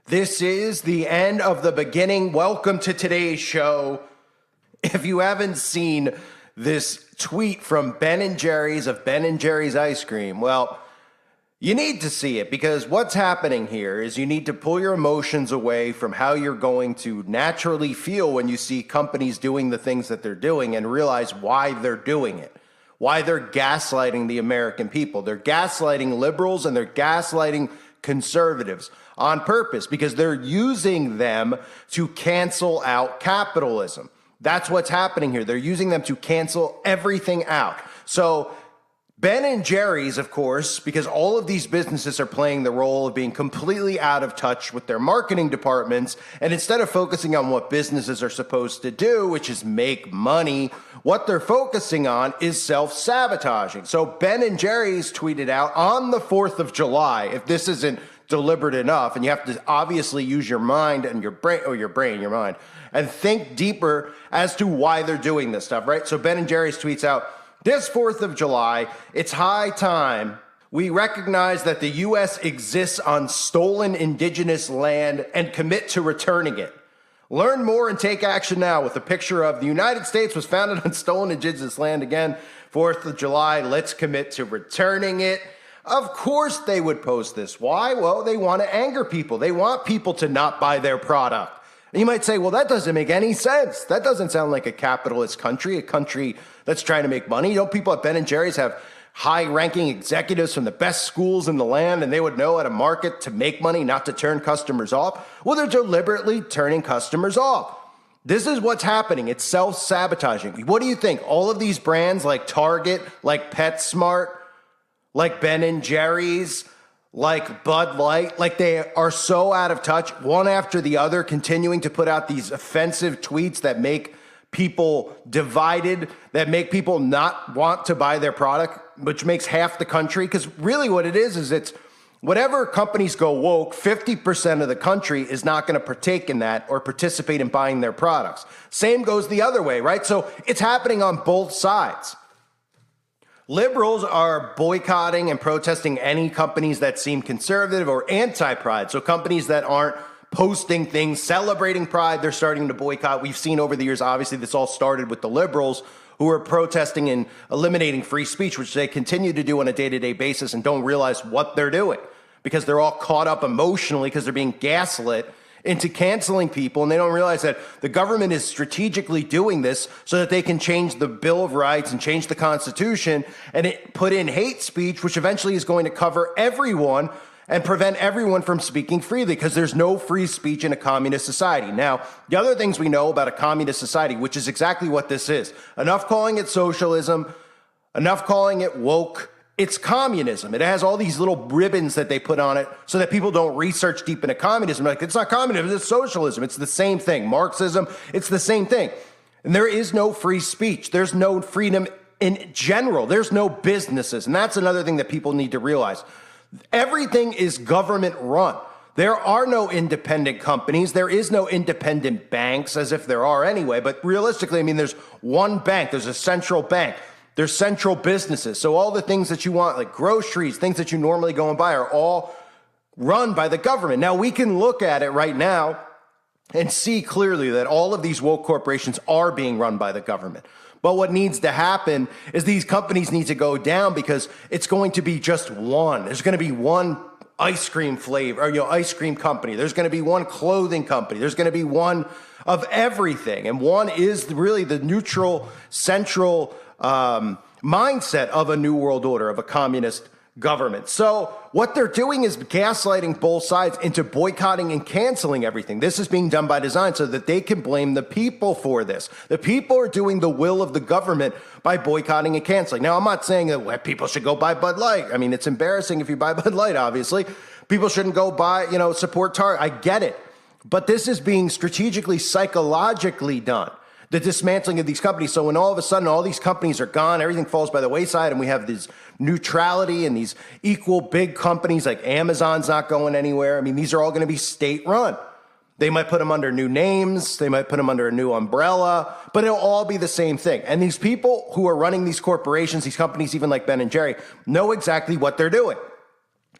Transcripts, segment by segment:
This is the end of the beginning. Welcome to today's show. If you haven't seen this tweet from Ben & Jerry's of Ben & Jerry's ice cream, well, you need to see it, because what's happening here is you need to pull your emotions away from how you're going to naturally feel when you see companies doing the things that they're doing and realize why they're doing it, why they're gaslighting the American people. They're gaslighting liberals and they're gaslighting conservatives on purpose, because they're using them to cancel out capitalism. That's what's happening here. They're using them to cancel everything out. So Ben & Jerry's, of course, because all of these businesses are playing the role of being completely out of touch with their marketing departments, and instead of focusing on what businesses are supposed to do, which is make money, what they're focusing on is self-sabotaging. So Ben & Jerry's tweeted out on the 4th of July, if this isn't deliberate enough, and you have to obviously use your mind and your mind, and think deeper as to why they're doing this stuff, right? So Ben & Jerry's tweets out, "This 4th of July, it's high time we recognize that the U.S. exists on stolen indigenous land and commit to returning it. Learn more and take action now," with a picture of the United States was founded on stolen indigenous land again, 4th of July, let's commit to returning it. Of course they would post this. Why? Well, they want to anger people. They want people to not buy their product. And you might say, well, that doesn't make any sense. That doesn't sound like a capitalist country, a country that's trying to make money. You know, people at Ben & Jerry's have high-ranking executives from the best schools in the land, and they would know how to market to make money, not to turn customers off. Well, they're deliberately turning customers off. This is what's happening. It's self-sabotaging. What do you think? All of these brands like Target, like PetSmart, like Ben & Jerry's, like Bud Light, like they are so out of touch, one after the other, continuing to put out these offensive tweets that make people divided, that make people not want to buy their product, which makes half the country. Because really what it is it's whatever companies go woke, 50% of the country is not going to partake in that or participate in buying their products. Same goes the other way, right? So it's happening on both sides. Liberals are boycotting and protesting any companies that seem conservative or anti-pride. So companies that aren't posting things, celebrating pride, they're starting to boycott. We've seen over the years, obviously, this all started with the liberals who are protesting and eliminating free speech, which they continue to do on a day-to-day basis and don't realize what they're doing because they're all caught up emotionally because they're being gaslit into canceling people, and they don't realize that the government is strategically doing this so that they can change the Bill of Rights and change the Constitution and put in hate speech, which eventually is going to cover everyone and prevent everyone from speaking freely, because there's no free speech in a communist society. Now, the other things we know about a communist society, which is exactly what this is, enough calling it socialism, enough calling it woke, it's communism. It has all these little ribbons that they put on it so that people don't research deep into communism. Like, it's not communism, it's socialism. It's the same thing. Marxism, it's the same thing. And there is no free speech. There's no freedom in general. There's no businesses. And that's another thing that people need to realize. Everything is government run. There are no independent companies. There is no independent banks, as if there are anyway. But realistically, I mean, there's one bank. There's a central bank. There's central businesses. So all the things that you want, like groceries, things that you normally go and buy, are all run by the government. Now, we can look at it right now and see clearly that all of these woke corporations are being run by the government. But what needs to happen is these companies need to go down, because it's going to be just one. There's going to be one ice cream flavor, or, ice cream company. There's going to be one clothing company. There's going to be one of everything. And one is really the neutral, central mindset of a new world order, of a communist government. So what they're doing is gaslighting both sides into boycotting and canceling everything. This is being done by design so that they can blame the people for this. The people are doing the will of the government by boycotting and canceling. Now, I'm not saying that people should go buy Bud Light. I mean, it's embarrassing if you buy Bud Light, obviously. People shouldn't go buy, support Target. I get it. But this is being strategically, psychologically done. The dismantling of these companies. So when all of a sudden all these companies are gone, everything falls by the wayside, and we have this neutrality and these equal big companies like Amazon's not going anywhere. I mean, these are all going to be state run. They might put them under new names. They might put them under a new umbrella, but it'll all be the same thing. And these people who are running these corporations, these companies, even like Ben & Jerry, know exactly what they're doing.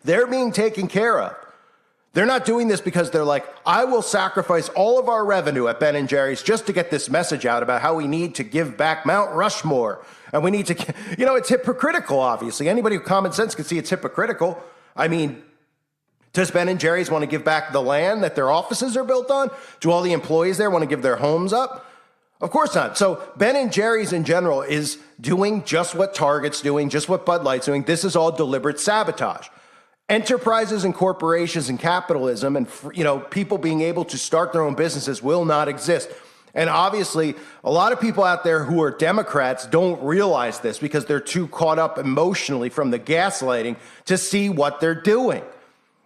They're being taken care of. They're not doing this because they're like, I will sacrifice all of our revenue at Ben & Jerry's just to get this message out about how we need to give back Mount Rushmore. And we need to, it's hypocritical, obviously. Anybody with common sense can see it's hypocritical. I mean, does Ben & Jerry's want to give back the land that their offices are built on? Do all the employees there want to give their homes up? Of course not. So Ben & Jerry's in general is doing just what Target's doing, just what Bud Light's doing. This is all deliberate sabotage. Enterprises and corporations and capitalism and, people being able to start their own businesses will not exist. And obviously, a lot of people out there who are Democrats don't realize this because they're too caught up emotionally from the gaslighting to see what they're doing.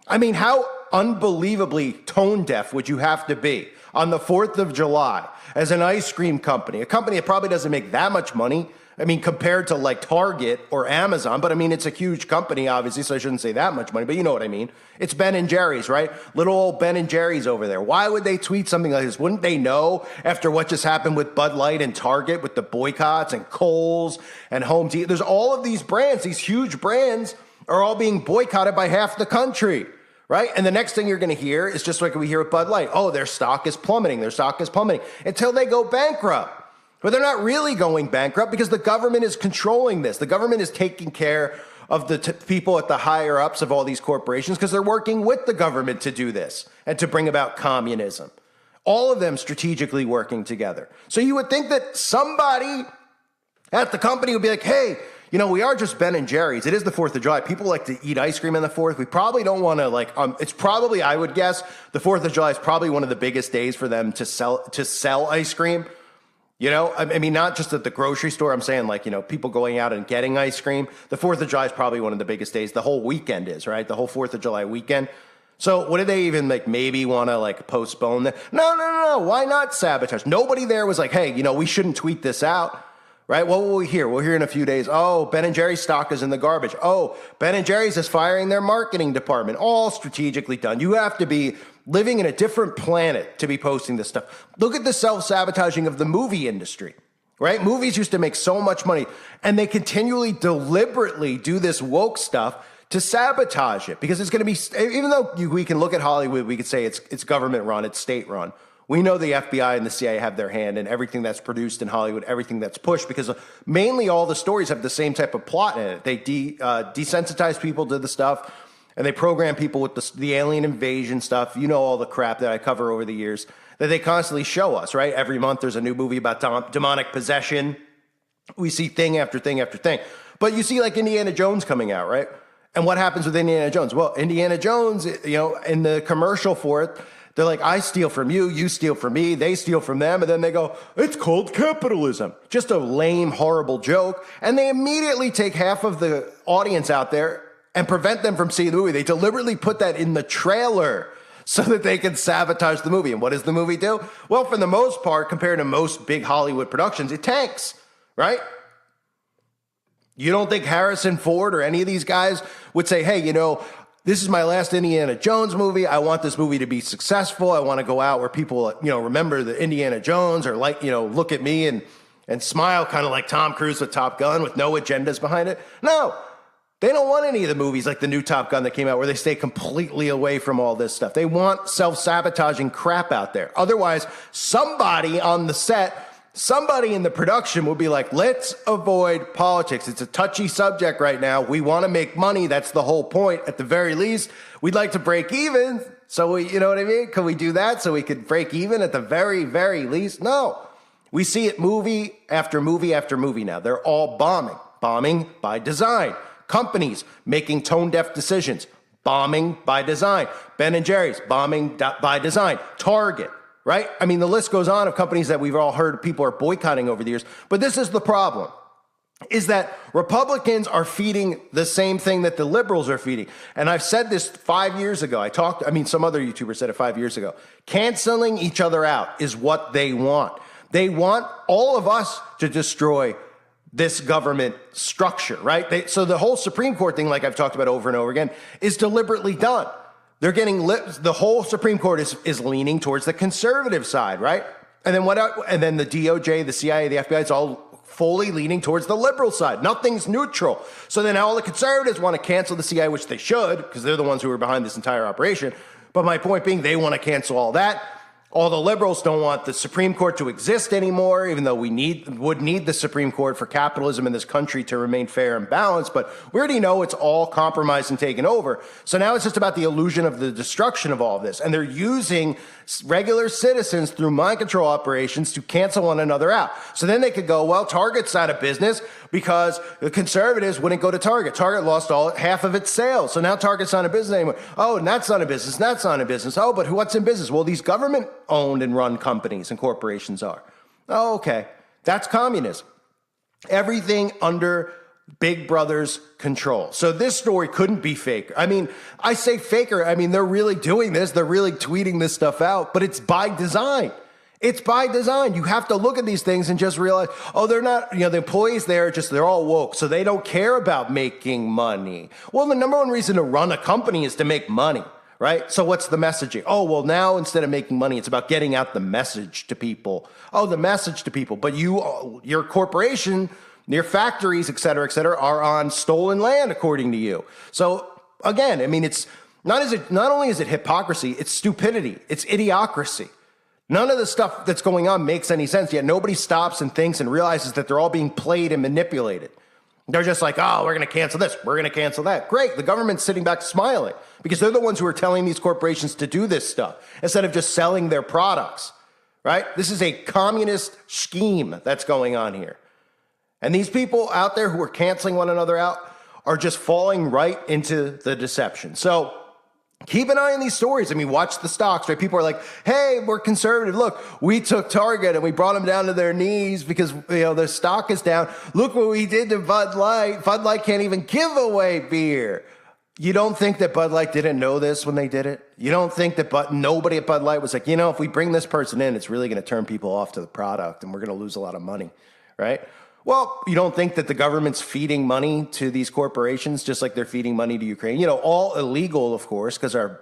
I mean, how unbelievably tone deaf would you have to be on the 4th of July as an ice cream company, a company that probably doesn't make that much money? I mean, compared to like Target or Amazon, but I mean, it's a huge company, obviously, so I shouldn't say that much money, but you know what I mean. It's Ben & Jerry's, right? Little old Ben & Jerry's over there. Why would they tweet something like this? Wouldn't they know after what just happened with Bud Light and Target with the boycotts and Kohl's and Home Depot? There's all of these brands, these huge brands are all being boycotted by half the country, right? And the next thing you're going to hear is just like we hear with Bud Light. Oh, their stock is plummeting. Their stock is plummeting until they go bankrupt. But they're not really going bankrupt because the government is controlling this. The government is taking care of the people at the higher ups of all these corporations because they're working with the government to do this and to bring about communism. All of them strategically working together. So you would think that somebody at the company would be like, hey, we are just Ben & Jerry's. It is the 4th of July. People like to eat ice cream on the 4th. We probably don't want to it's probably, I would guess, the 4th of July is probably one of the biggest days for them to sell ice cream. I mean, not just at the grocery store. I'm saying people going out and getting ice cream. The 4th of July is probably one of the biggest days. The whole weekend is, right? The whole 4th of July weekend. So what did they even maybe want to postpone that? No. Why not sabotage? Nobody there was like, hey, we shouldn't tweet this out, right? What will we hear? We'll hear in a few days. Oh, Ben & Jerry's stock is in the garbage. Oh, Ben & Jerry's is firing their marketing department. All strategically done. You have to be living in a different planet to be posting this stuff. Look at the self-sabotaging of the movie industry, right? Movies used to make so much money, and they continually, deliberately do this woke stuff to sabotage it because it's going to be, even though we can look at Hollywood, we could say it's government run, it's state run. We know the FBI and the CIA have their hand in everything that's produced in Hollywood, everything that's pushed, because mainly all the stories have the same type of plot in it. They desensitize people to the stuff, and they program people with the alien invasion stuff. All the crap that I cover over the years that they constantly show us, right? Every month there's a new movie about demonic possession. We see thing after thing after thing. But you see Indiana Jones coming out, right? And what happens with Indiana Jones? Well, Indiana Jones, in the commercial for it, they're like, I steal from you, you steal from me, they steal from them, and then they go, it's called capitalism. Just a lame, horrible joke. And they immediately take half of the audience out there and prevent them from seeing the movie. They deliberately put that in the trailer so that they can sabotage the movie. And what does the movie do? Well, for the most part, compared to most big Hollywood productions, it tanks, right? You don't think Harrison Ford or any of these guys would say, hey, this is my last Indiana Jones movie. I want this movie to be successful. I want to go out where people, remember the Indiana Jones or look at me and smile kind of like Tom Cruise with Top Gun with no agendas behind it. No. They don't want any of the movies like the new Top Gun that came out where they stay completely away from all this stuff. They want self-sabotaging crap out there. Otherwise, somebody on the set, somebody in the production will be like, let's avoid politics. It's a touchy subject right now. We want to make money. That's the whole point. At the very least, we'd like to break even. So you know what I mean? Can we do that so we could break even at the very, very least? No. We see it movie after movie after movie now. They're all bombing by design. Companies making tone-deaf decisions, bombing by design. Ben & Jerry's, bombing by design. Target, right? I mean, the list goes on of companies that we've all heard people are boycotting over the years. But this is the problem, is that Republicans are feeding the same thing that the liberals are feeding. And I've said this 5 years ago. Some other YouTubers said it 5 years ago. Canceling each other out is what they want. They want all of us to destroy this government structure, right? So the whole Supreme Court thing, like I've talked about over and over again, is deliberately done. They're getting the whole Supreme Court is leaning towards the conservative side, right? And then the DOJ, the CIA, the FBI, it's all fully leaning towards the liberal side. Nothing's neutral. So then all the conservatives want to cancel the CIA, which they should, because they're the ones who are behind this entire operation. But my point being, they want to cancel all that. All the liberals don't want the Supreme Court to exist anymore, even though we would need the Supreme Court for capitalism in this country to remain fair and balanced. But we already know it's all compromised and taken over. So now it's just about the illusion of the destruction of all of this. And they're using regular citizens through mind control operations to cancel one another out. So then they could go, well, Target's out of business because the conservatives wouldn't go to Target. Target lost half of its sales. So now Target's not in business anymore. Oh, and that's not in business. That's not in business. Oh, but what's in business? Well, these government owned and run companies and corporations are. Oh, okay. That's communism. Everything under Big Brother's control. So this story couldn't be faker. I mean, I say faker. I mean, they're really doing this. They're really tweeting this stuff out, but it's by design. It's by design. You have to look at these things and just realize, oh, they're not, the employees there, they're all woke. So they don't care about making money. Well, the number one reason to run a company is to make money. Right? So what's the messaging? Oh, well, now instead of making money, it's about getting out the message to people. Oh, the message to people. But your corporation, your factories, et cetera, are on stolen land, according to you. So again, I mean, it's not only is it hypocrisy, it's stupidity. It's idiocracy. None of the stuff that's going on makes any sense, yet nobody stops and thinks and realizes that they're all being played and manipulated. They're just like, oh, we're going to cancel this. We're going to cancel that. Great. The government's sitting back smiling because they're the ones who are telling these corporations to do this stuff instead of just selling their products, right? This is a communist scheme that's going on here. And these people out there who are canceling one another out are just falling right into the deception. So keep an eye on these stories. I mean, watch the stocks, right? People are like, hey, we're conservative. Look, we took Target and we brought them down to their knees because, their stock is down. Look what we did to Bud Light. Bud Light can't even give away beer. You don't think that Bud Light didn't know this when they did it? You don't think that nobody at Bud Light was like, if we bring this person in, it's really going to turn people off to the product and we're going to lose a lot of money, right? Well, you don't think that the government's feeding money to these corporations just like they're feeding money to Ukraine? All illegal, of course, because our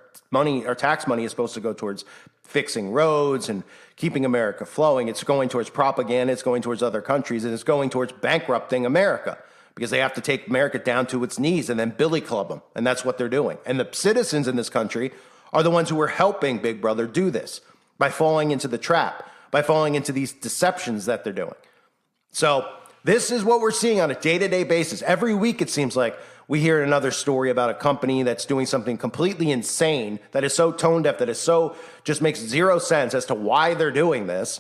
tax money is supposed to go towards fixing roads and keeping America flowing. It's going towards propaganda. It's going towards other countries, and it's going towards bankrupting America because they have to take America down to its knees and then billy club them. And that's what they're doing. And the citizens in this country are the ones who are helping Big Brother do this by falling into the trap, by falling into these deceptions that they're doing. So this is what we're seeing on a day-to-day basis. Every week, it seems like we hear another story about a company that's doing something completely insane, that is so tone-deaf, that is so just makes zero sense as to why they're doing this.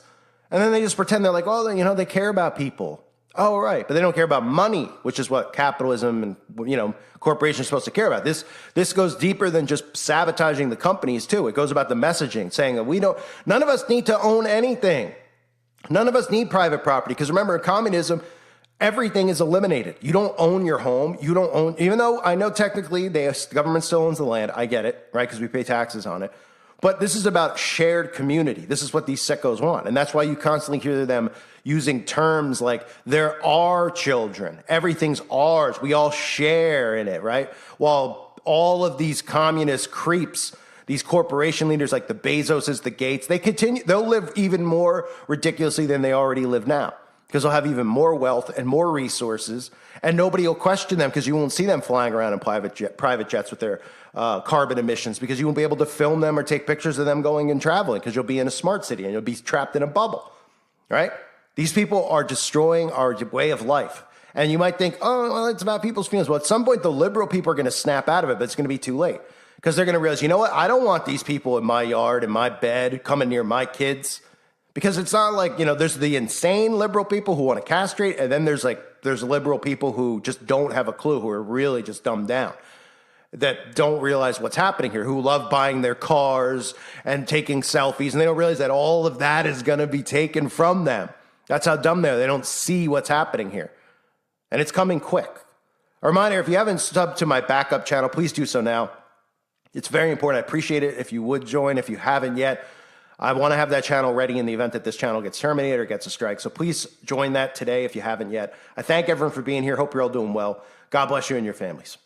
And then they just pretend they're like, oh, they care about people. Oh, right. But they don't care about money, which is what capitalism and, corporations are supposed to care about. This goes deeper than just sabotaging the companies, too. It goes about the messaging, saying that none of us need to own anything. None of us need private property because remember, in communism, everything is eliminated. You don't own your home. You don't own, even though I know technically the government still owns the land. I get it, right? Because we pay taxes on it. But this is about shared community. This is what these sickos want. And that's why you constantly hear them using terms like there are children. Everything's ours. We all share in it, right? While all of these communist creeps, these corporation leaders like the Bezoses, the Gates, they'll live even more ridiculously than they already live now because they'll have even more wealth and more resources, and nobody will question them because you won't see them flying around in private jets with their carbon emissions because you won't be able to film them or take pictures of them going and traveling because you'll be in a smart city and you'll be trapped in a bubble, right? These people are destroying our way of life. And you might think, oh, well, it's about people's feelings. Well, at some point, the liberal people are going to snap out of it, but it's going to be too late. Because they're going to realize, you know what? I don't want these people in my yard, in my bed, coming near my kids. Because it's not like, there's the insane liberal people who want to castrate, and then there's liberal people who just don't have a clue, who are really just dumbed down, that don't realize what's happening here, who love buying their cars and taking selfies, and they don't realize that all of that is going to be taken from them. That's how dumb they are. They don't see what's happening here. And it's coming quick. A reminder, if you haven't subbed to my backup channel, please do so now. It's very important. I appreciate it if you would join. If you haven't yet, I want to have that channel ready in the event that this channel gets terminated or gets a strike. So please join that today if you haven't yet. I thank everyone for being here. Hope you're all doing well. God bless you and your families.